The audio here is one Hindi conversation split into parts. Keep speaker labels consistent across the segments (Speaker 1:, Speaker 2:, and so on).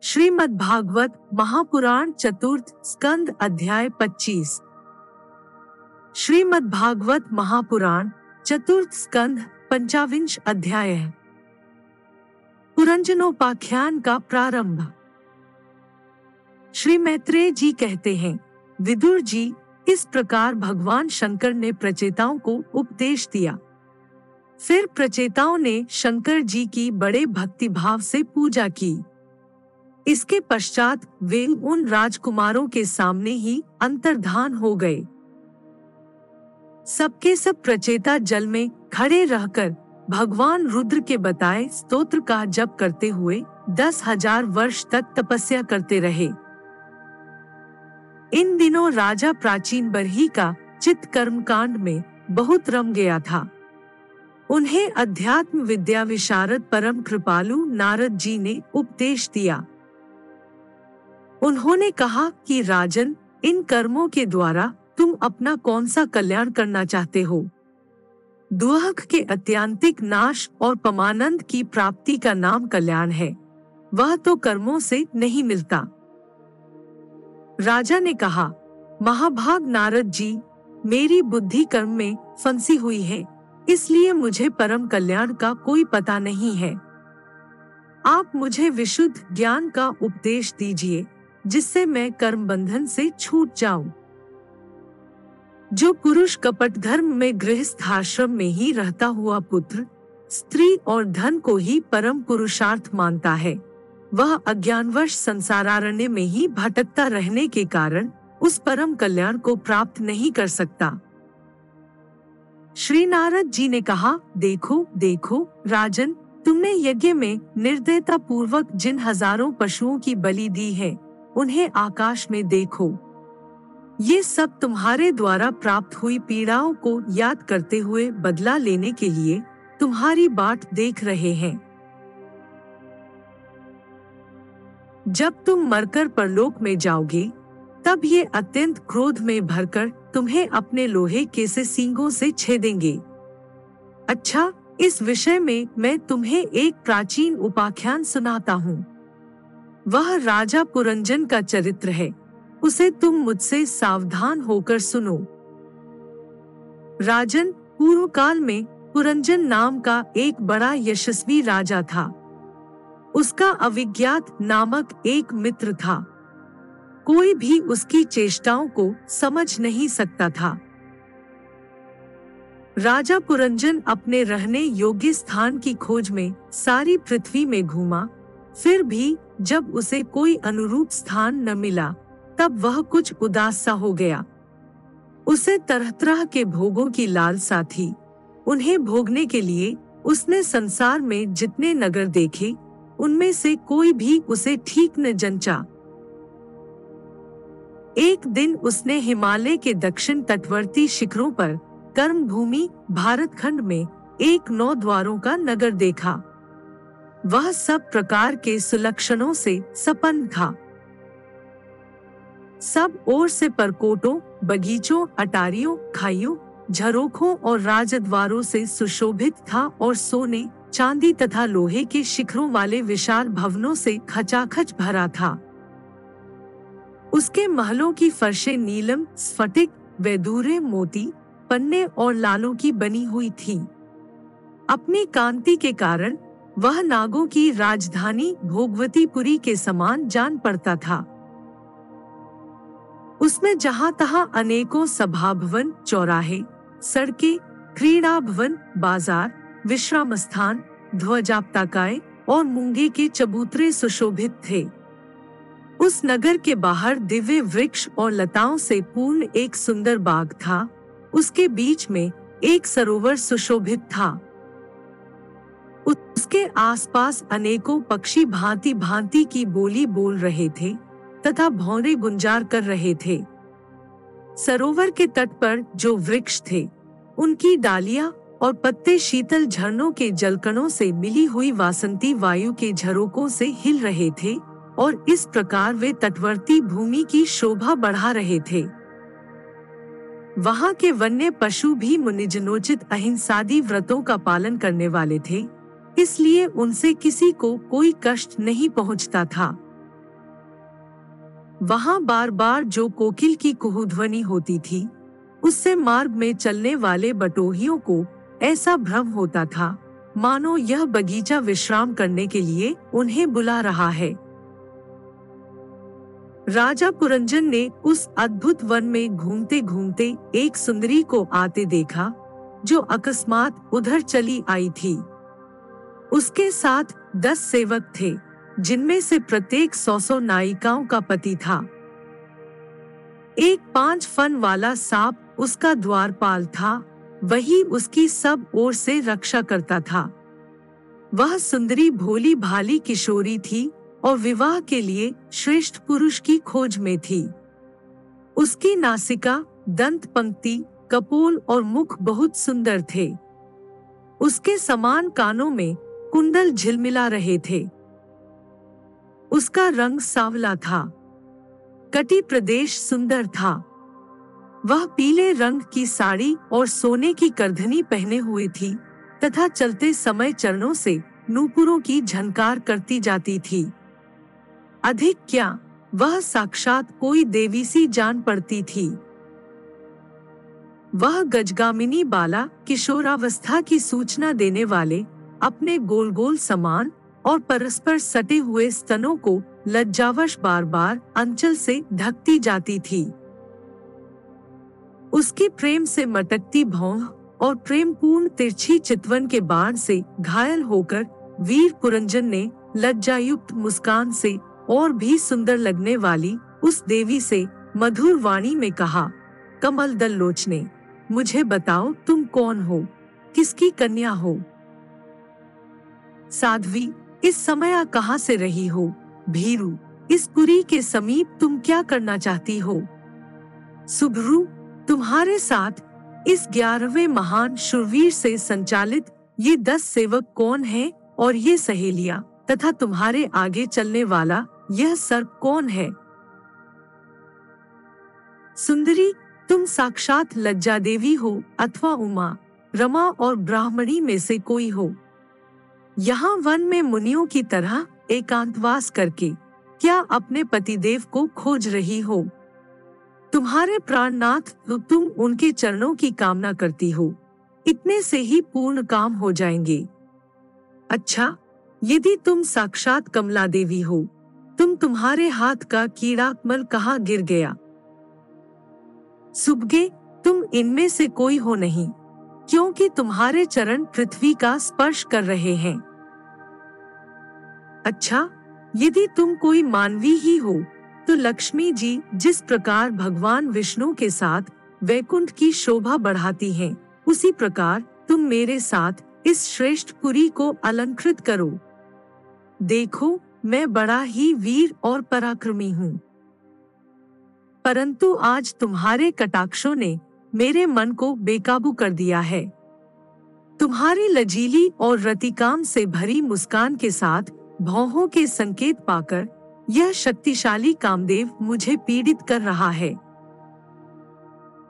Speaker 1: श्रीमद् भागवत महापुराण चतुर्थ स्कंद अध्याय 25। श्रीमद् भागवत महापुराण चतुर्थ स्कंद 25 अध्याय है। पुरंजनोपाख्यान का प्रारंभ। श्री मैत्रेय जी कहते हैं, विदुर जी, इस प्रकार भगवान शंकर ने प्रचेताओं को उपदेश दिया। फिर प्रचेताओं ने शंकर जी की बड़े भक्तिभाव से पूजा की। इसके पश्चात वे उन राजकुमारों के सामने ही अंतर्धान हो गए। सबके सब प्रचेता जल में खड़े रहकर भगवान रुद्र के बताए स्तोत्र का जप करते हुए 10,000 वर्ष तक तपस्या करते रहे। इन दिनों राजा प्राचीन बरही का चित्त कर्मकांड में बहुत रम गया था। उन्हें अध्यात्म विद्या विशारद परम कृपालु नारद जी ने उपदेश दिया। उन्होंने कहा कि राजन, इन कर्मों के द्वारा तुम अपना कौन सा कल्याण करना चाहते हो? दुख के अत्यांतिक नाश और परमानंद की प्राप्ति का नाम कल्याण है। वह तो कर्मों से नहीं मिलता। राजा ने कहा, महाभाग नारद जी, मेरी बुद्धि कर्म में फंसी हुई है, इसलिए मुझे परम कल्याण का कोई पता नहीं है। आप मुझे विशुद्ध ज्ञान का उपदेश दीजिए, जिससे मैं कर्म बंधन से छूट जाऊं। जो पुरुष कपट धर्म में गृहस्थ आश्रम में ही रहता हुआ पुत्र, स्त्री और धन को ही परम पुरुषार्थ मानता है, वह अज्ञानवश संसारारण्य में ही भटकता रहने के कारण उस परम कल्याण को प्राप्त नहीं कर सकता। श्री नारद जी ने कहा, देखो देखो राजन, तुमने यज्ञ में निर्दयता पूर्वक जिन हजारों पशुओं की बलि दी है, उन्हें आकाश में देखो। ये सब तुम्हारे द्वारा प्राप्त हुई पीड़ाओं को याद करते हुए बदला लेने के लिए तुम्हारी बाट देख रहे हैं। जब तुम मरकर परलोक में जाओगे, तब ये अत्यंत क्रोध में भरकर तुम्हें अपने लोहे के से सींगों से छेदेंगे। अच्छा, इस विषय में मैं तुम्हें एक प्राचीन उपाख्यान सुनाता हूँ। वह राजा पुरंजन का चरित्र है, उसे तुम मुझसे सावधान होकर सुनो। राजन, पूर्व काल में पुरंजन नाम का एक बड़ा यशस्वी राजा था। उसका अविज्ञात नामक एक मित्र था। कोई भी उसकी चेष्टाओं को समझ नहीं सकता था। राजा पुरंजन अपने रहने योग्य स्थान की खोज में सारी पृथ्वी में घूमा, फिर भी जब उसे कोई अनुरूप स्थान न मिला, तब वह कुछ उदास सा हो गया। उसे तरह तरह के भोगों की लालसा थी। उन्हें भोगने के लिए उसने संसार में जितने नगर देखे, उनमें से कोई भी उसे ठीक न जंचा। एक दिन उसने हिमालय के दक्षिण तटवर्ती शिखरों पर कर्म भूमि भारत खंड में एक 9 द्वारों का नगर देखा। वह सब प्रकार के सुलक्षणों से संपन्न था। सब ओर से परकोटों, बगीचों, अटारियों, खाइयों, झरोखों और राजद्वारों से सुशोभित था और सोने, चांदी तथा लोहे के शिखरों वाले विशाल भवनों से खचाखच भरा था। उसके महलों की फर्शें नीलम, स्फटिक, वैदूर्य, मोती, पन्ने और लालों की बनी हुई थी। अपनी कांति के कारण वह नागों की राजधानी भोगवतीपुरी के समान जान पड़ता था। उसमें जहां तहां अनेकों सभा भवन, चौराहे, सड़कें, क्रीड़ा भवन, बाजार, विश्राम स्थान, ध्वजापताकाएं और मूंगे के चबूतरे सुशोभित थे। उस नगर के बाहर दिव्य वृक्ष और लताओं से पूर्ण एक सुंदर बाग था। उसके बीच में एक सरोवर सुशोभित था। उसके आसपास अनेकों पक्षी भांति भांति की बोली बोल रहे थे तथा भौरे गुंजार कर रहे थे। सरोवर के तट पर जो वृक्ष थे, उनकी डालियां और पत्ते शीतल झरनों के जलकणों से मिली हुई वासंती वायु के झरोकों से हिल रहे थे और इस प्रकार वे तटवर्ती भूमि की शोभा बढ़ा रहे थे। वहां के वन्य पशु भी मुनिजनोचित अहिंसादी व्रतों का पालन करने वाले थे, इसलिए उनसे किसी को कोई कष्ट नहीं पहुंचता था। वहां बार बार जो कोकिल की कुहूध्वनि होती थी, उससे मार्ग में चलने वाले बटोहियों को ऐसा भ्रम होता था मानो यह बगीचा विश्राम करने के लिए उन्हें बुला रहा है। राजा पुरंजन ने उस अद्भुत वन में घूमते घूमते एक सुंदरी को आते देखा, जो अकस्मात उधर चली आई थी। उसके साथ 10 सेवक थे, जिनमें से प्रत्येक 100 नायिकाओं का पति था। एक 5 फन वाला सांप उसका द्वारपाल था, वही उसकी सब ओर से रक्षा करता था। वह सुंदरी भोली भाली किशोरी थी और विवाह के लिए श्रेष्ठ पुरुष की खोज में थी। उसकी नासिका, दंत पंक्ति, कपोल और मुख बहुत सुंदर थे। उसके समान कानों में कुंडल झिलमिला रहे थे। उसका रंग सांवला था। कटी प्रदेश सुंदर था। वह पीले रंग की साड़ी और सोने की करधनी पहने हुए थी तथा चलते समय चरणों से नूपुरों की झनकार करती जाती थी। अधिक क्या, वह साक्षात कोई देवी सी जान पड़ती थी। वह गजगामिनी बाला, किशोरावस्था की सूचना देने वाले अपने गोल गोल समान और परस्पर सटे हुए स्तनों को लज्जावश बार बार अंचल से ढकती जाती थी। उसकी प्रेम से मटकती भौं और प्रेमपूर्ण तिरछी चितवन के बाण से घायल होकर वीर पुरंजन ने लज्जायुक्त मुस्कान से और भी सुंदर लगने वाली उस देवी से मधुर वाणी में कहा, कमल दल लोचने, मुझे बताओ तुम कौन हो, किसकी कन्या हो? साध्वी, इस समय कहाँ से रही हो? भीरू, इस पुरी के समीप तुम क्या करना चाहती हो? सुभ्रू, तुम्हारे साथ इस 11वें महान शूरवीर से संचालित ये 10 सेवक कौन हैं और ये सहेलियां तथा तुम्हारे आगे चलने वाला यह सर्प कौन है? सुंदरी, तुम साक्षात लज्जा देवी हो अथवा उमा, रमा और ब्राह्मणी में से कोई हो। यहाँ वन में मुनियों की तरह एकांतवास करके क्या अपने पतिदेव को खोज रही हो? तुम्हारे प्राणनाथ, तुम उनके चरणों की कामना करती हो, इतने से ही पूर्ण काम हो जाएंगे। अच्छा, यदि तुम साक्षात कमला देवी हो, तुम्हारे हाथ का कीड़ाकमल कहाँ गिर गया? सुबगे, तुम इनमें से कोई हो नहीं, क्योंकि तुम्हारे चरण पृथ्वी का स्पर्श कर रहे हैं। अच्छा, यदि तुम कोई मानवी ही हो, तो लक्ष्मी जी जिस प्रकार भगवान विष्णु के साथ वैकुंठ की शोभा बढ़ाती हैं, उसी प्रकार तुम मेरे साथ इस श्रेष्ठ पुरी को अलंकृत करो। देखो, मैं बड़ा ही वीर और पराक्रमी हूँ, परंतु आज तुम्हारे कटाक्षों ने मेरे मन को बेकाबू कर दिया है। तुम्हारी लजीली और रतिकाम से भरी मुस्कान के साथ भौहों के संकेत पाकर यह शक्तिशाली कामदेव मुझे पीड़ित कर रहा है।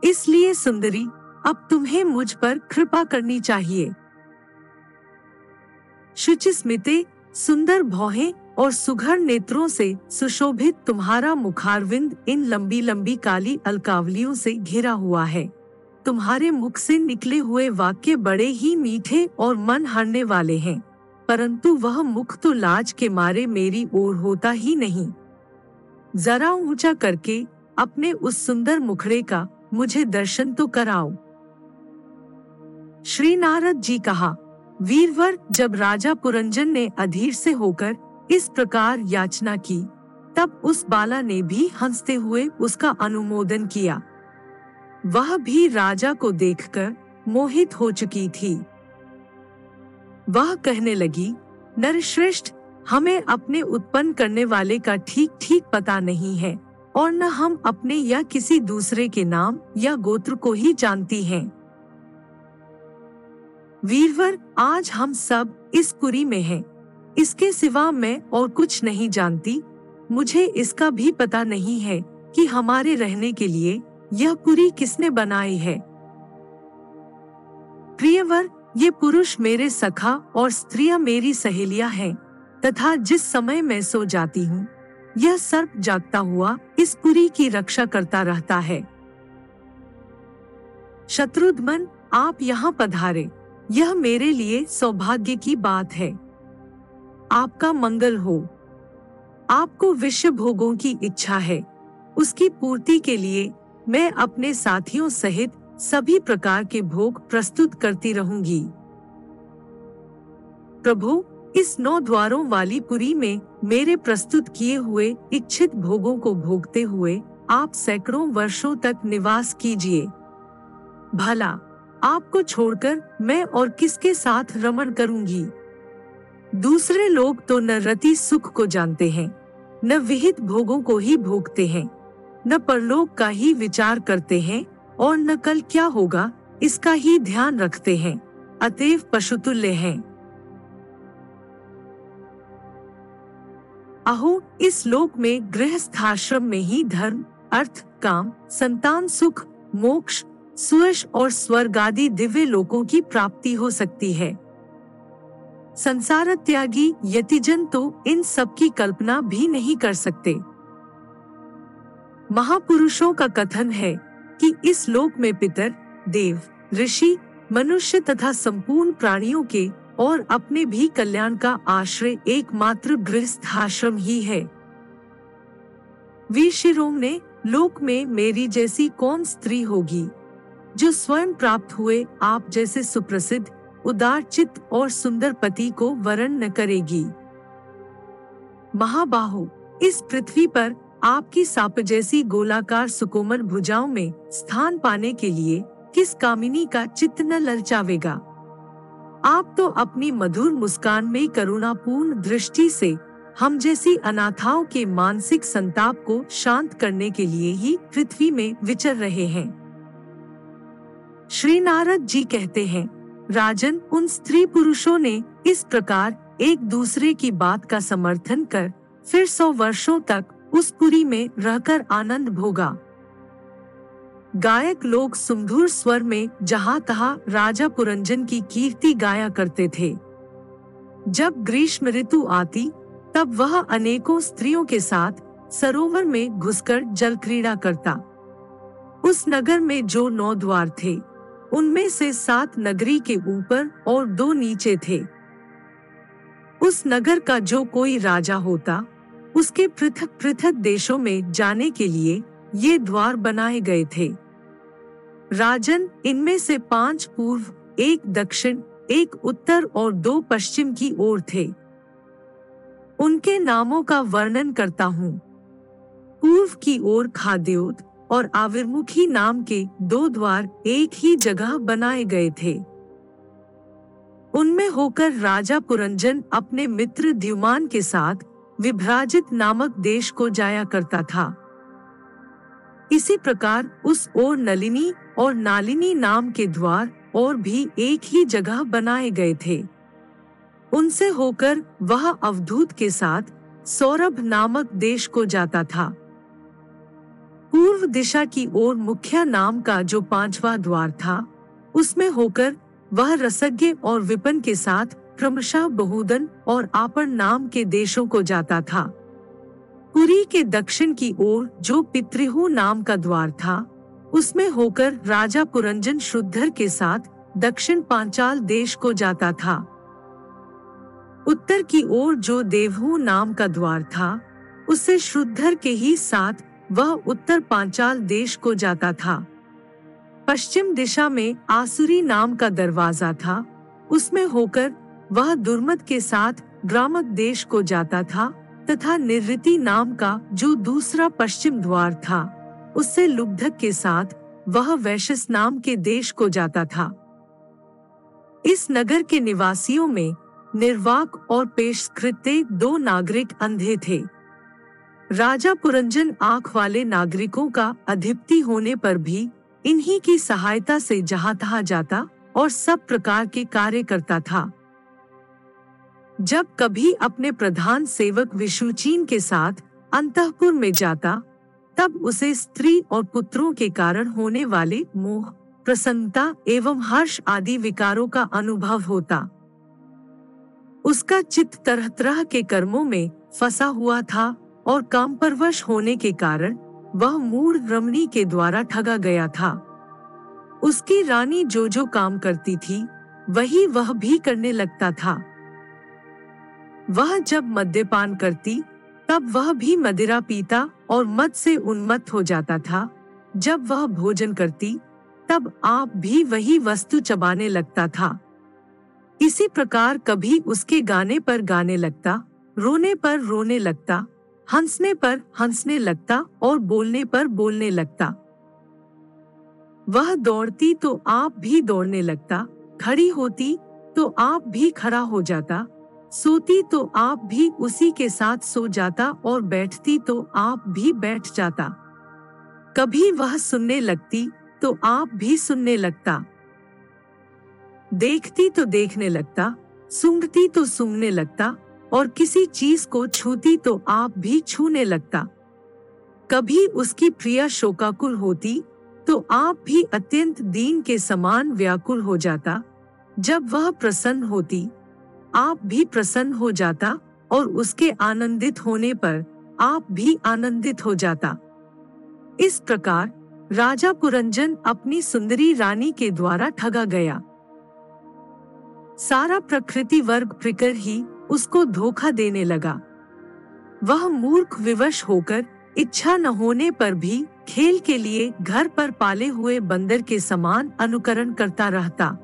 Speaker 1: इसलिए सुंदरी, अब तुम्हें मुझ पर कृपा करनी चाहिए। शुचिस्मिते, सुंदर भौहें और सुघड़ नेत्रों से सुशोभित तुम्हारा मुखारविंद इन लंबी लंबी काली अलकावलियों से घिरा हुआ है। तुम्हारे मुख से निकले हुए वाक्य बड़े ही मीठे और मन हरने वाले हैं, परंतु वह मुख तो लाज के मारे मेरी ओर होता ही नहीं। जरा ऊंचा करके अपने उस सुंदर मुखड़े का मुझे दर्शन तो कराओ। श्री नारद जी कहा, वीरवर, जब राजा पुरंजन ने अधीर से होकर इस प्रकार याचना की, तब उस बाला ने भी हंसते हुए उसका अनुमोदन किया। वह भी राजा को देखकर मोहित हो चुकी थी। वह कहने लगी, नरश्रेष्ठ, हमें अपने उत्पन्न करने वाले का ठीक ठीक पता नहीं है और न हम अपने या किसी दूसरे के नाम या गोत्र को ही जानती हैं। वीरवर, आज हम सब इस पुरी में हैं। इसके सिवा मैं और कुछ नहीं जानती। मुझे इसका भी पता नहीं है कि हमारे रहने के लिए यह पुरी किसने बनाई है। प्रियवर, ये पुरुष मेरे सखा और स्त्रियां मेरी सहेलियां हैं, तथा जिस समय मैं सो जाती हूँ, यह सर्प जागता हुआ इस पुरी की रक्षा करता रहता है। शत्रुघ्न, आप यहाँ पधारे, यह मेरे लिए सौभाग्य की बात है। आपका मंगल हो। आपको विश्व भोगों की इच्छा है, उसकी पूर्ति के लिए मैं अपने साथियों सहित सभी प्रकार के भोग प्रस्तुत करती रहूंगी। प्रभु, इस 9 द्वारों वाली पुरी में मेरे प्रस्तुत किए हुए इच्छित भोगों को भोगते हुए आप सैकड़ों वर्षों तक निवास कीजिए। भला आपको छोड़कर मैं और किसके साथ रमण करूंगी? दूसरे लोग तो न रति सुख को जानते हैं, न विहित भोगों को ही भोगते हैं, न परलोक का ही विचार करते हैं और न कल क्या होगा इसका ही ध्यान रखते हैं, अतएव पशुतुल्य हैं। अहो, इस लोक में गृहस्थाश्रम में ही धर्म, अर्थ, काम, संतान सुख, मोक्ष, सुयश और स्वर्ग आदि दिव्य लोकों की प्राप्ति हो सकती है। संसार त्यागी यतिजन तो इन सब की कल्पना भी नहीं कर सकते। महापुरुषों का कथन है कि इस लोक में पितर, देव, ऋषि, मनुष्य तथा संपूर्ण प्राणियों के और अपने भी कल्याण का आश्रय एकमात्र गृहस्थाश्रम ही है। वीर शिरोम ने लोक में मेरी जैसी कौन स्त्री होगी जो स्वयं प्राप्त हुए आप जैसे सुप्रसिद्ध, उदार चित्त और सुंदर पति को वरण न करेगी। महाबाहो, इस पृथ्वी पर आपकी साप जैसी गोलाकार सुकोमल भुजाओं में स्थान पाने के लिए किस कामिनी का चित्त न ललचावेगा? आप तो अपनी मधुर मुस्कान में करुणापूर्ण दृष्टि से हम जैसी अनाथाओं के मानसिक संताप को शांत करने के लिए ही पृथ्वी में विचर रहे हैं। श्री नारद जी कहते हैं, राजन, उन स्त्री पुरुषों ने इस प्रकार एक दूसरे की बात का समर्थन कर फिर 100 वर्षों तक उस पुरी में रहकर आनंद भोगा। गायक लोग सुमधुर स्वर में जहाँ तहाँ राजा पुरंजन की कीर्ति गाया करते थे। जब ग्रीष्म ऋतु आती तब वह अनेकों स्त्रियों के साथ सरोवर में घुसकर जल क्रीड़ा करता। उस नगर में जो 9 द्वार थे, उनमें से 7 नगरी के ऊपर और 2 नीचे थे। उस नगर का जो कोई राजा होता, उसके पृथक पृथक देशों में जाने के लिए ये द्वार बनाए गए थे। राजन, इनमें से 5 पूर्व, 1 दक्षिण, 1 उत्तर और 2 पश्चिम की ओर थे। उनके नामों का वर्णन करता हूँ। पूर्व की ओर खाद्योत और आविर्मुखी नाम के 2 द्वार एक ही जगह बनाए गए थे। उनमें होकर राजा पुरंजन अपने मित्र द्युमान के साथ विभ्राजित नामक देश को जाया करता था। इसी प्रकार उस ओर नलिनी और नालिनी नाम के द्वार और भी एक ही जगह बनाए गए थे। उनसे होकर वह अवधूत के साथ सौरभ नामक देश को जाता था। पूर्व दिशा की ओर मुख्या नाम का जो 5वां द्वार था, उसमें होकर वह रसज्ञ और विपन के साथ क्रमशः बहुदन और आपण नाम के देशों को जाता था। पुरी के दक्षिण की ओर जो पितृहु नाम का द्वार था, उसमें होकर राजा पुरंजन श्रुद्धर के साथ दक्षिण पांचाल देश को जाता था। उत्तर की ओर जो देवहु नाम का द्वार था, उससे श्रुद्धर के ही साथ वह उत्तर पांचाल देश को जाता था। पश्चिम दिशा में आसुरी नाम का दरवाजा था, उसमें होकर वह दुर्मद के साथ ग्रामक देश को जाता था तथा निर्ऋति नाम का जो दूसरा पश्चिम द्वार था, उससे लुब्धक के साथ वह वैशस नाम के देश को जाता था। इस नगर के निवासियों में निर्वाक और पेशकृत्य 2 नागरिक अंधे थे। राजा पुरंजन आंख वाले नागरिकों का अधिपति होने पर भी इन्हीं की सहायता से जहाँ तहाँ जाता और सब प्रकार के कार्य करता था। जब कभी अपने प्रधान सेवक विशुचीन के साथ अंतःपुर में जाता, तब उसे स्त्री और पुत्रों के कारण होने वाले मोह, प्रसन्नता एवं हर्ष आदि विकारों का अनुभव होता। उसका चित्त तरह तरह के कर्मों में फंसा हुआ था और कामपरवश होने के कारण वह मूढ़ रमणी के द्वारा ठगा गया था। उसकी रानी जो जो काम करती थी वही वह भी करने लगता था। वह जब मद्यपान करती तब वह भी मदिरा पीता और मद से उन्मत्त हो जाता था। जब वह भोजन करती तब आप भी वही वस्तु चबाने लगता था। इसी प्रकार कभी उसके गाने पर गाने लगता, रोने पर रोने लगता, हंसने पर हंसने लगता और बोलने पर बोलने लगता। वह दौड़ती तो आप भी दौड़ने लगता, खड़ी होती तो आप भी खड़ा हो जाता, सोती तो आप भी उसी के साथ सो जाता और बैठती तो आप भी बैठ जाता। कभी वह सुनने लगती तो आप भी सुनने लगता, देखती तो देखने लगता, सूंघती तो सूंघने लगता और किसी चीज को छूती तो आप भी छूने लगता। कभी उसकी प्रिया शोकाकुल होती तो आप भी अत्यंत दीन के समान व्याकुल हो जाता। जब वह प्रसन्न होती आप भी प्रसन्न हो जाता और उसके आनंदित होने पर आप भी आनंदित हो जाता। इस प्रकार राजा पुरंजन अपनी सुंदरी रानी के द्वारा ठगा गया। सारा प्रकृति वर्ग प्रकर ही उसको धोखा देने लगा। वह मूर्ख विवश होकर इच्छा न होने पर भी खेल के लिए घर पर पाले हुए बंदर के समान अनुकरण करता रहता।